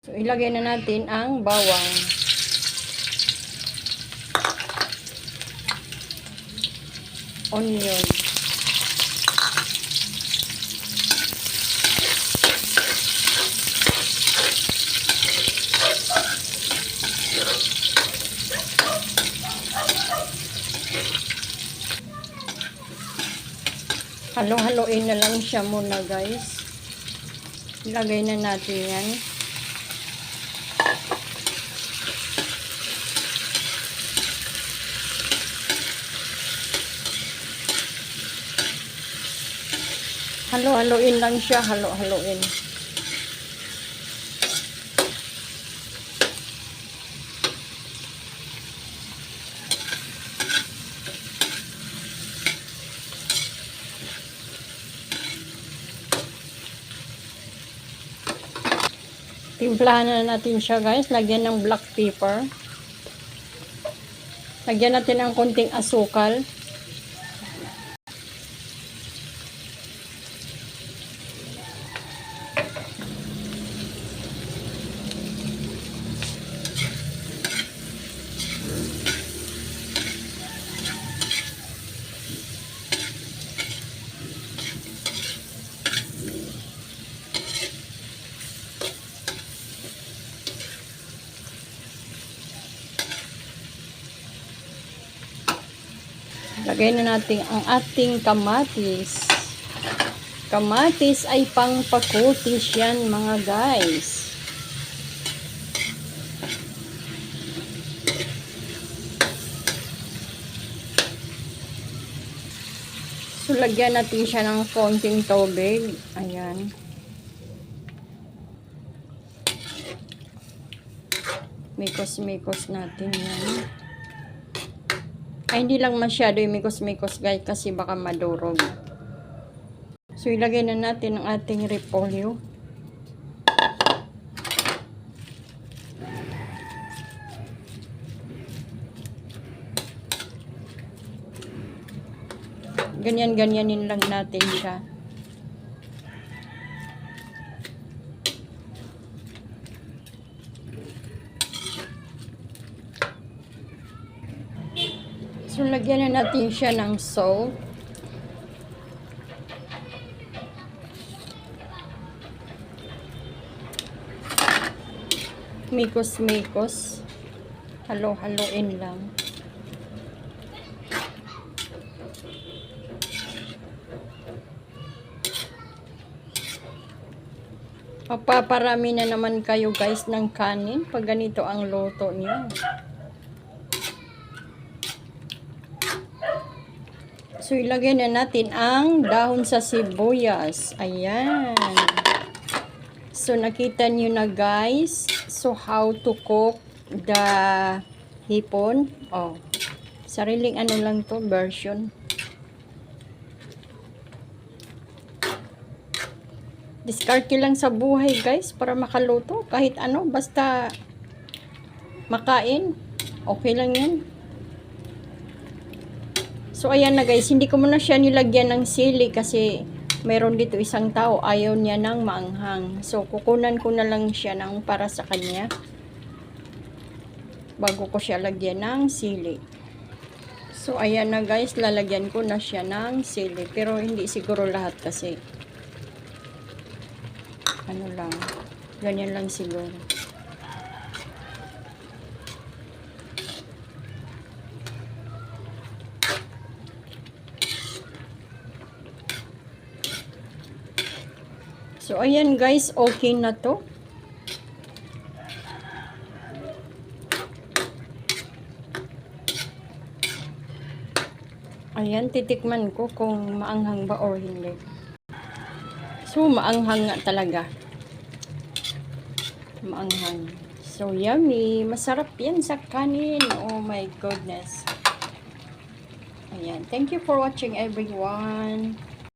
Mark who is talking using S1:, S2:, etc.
S1: So, ilagay na natin ang bawang. Onion. Halo-haloin na lang siya muna, guys. Ilagay na natin yan. Halo-haloin lang siya, halo-haloin. Timplahan na natin siya, guys. Lagyan ng black pepper. Lagyan natin ng konting asukal. Lagay na natin ang ating kamatis. Kamatis ay pangpakutis yan, mga guys. So, lagyan natin siya ng konting tubig. Ayan. Mikos-mikos natin yan. Ay, hindi lang masyado yung mikos-mikos, guys, kasi baka madurog. So, ilagay na natin ang ating repolyo. Ganyan-ganyanin lang natin siya. So, lagyan na natin siya ng salt. Mikos-mikos. Halo-haloin lang. Papaparami na naman kayo, guys, ng kanin pag ganito ang luto niyo. So, ilagay na natin ang dahon sa sibuyas. Ayan. So, nakita nyo na, guys. So, how to cook the hipon. Oh, sariling ano lang to, version. Diskarte lang sa buhay, guys, para makaluto. Kahit ano, basta makain. Okay lang yan. So, ayan na, guys. Hindi ko muna siya nilagyan ng sili kasi mayroon dito isang tao. Ayaw niya ng maanghang. So, kukunan ko na lang siya ng para sa kanya. Bago ko siya lagyan ng sili. So, ayan na, guys. Lalagyan ko na siya ng sili. Pero, hindi siguro lahat kasi. Ano lang. Ganyan lang siguro. So, ayan, guys, okay na to. Ayan, titikman ko kung maanghang ba or hindi. So, maanghang nga talaga. Maanghang. So, yummy. Masarap yan sa kanin. Oh my goodness. Ayan. Thank you for watching, everyone.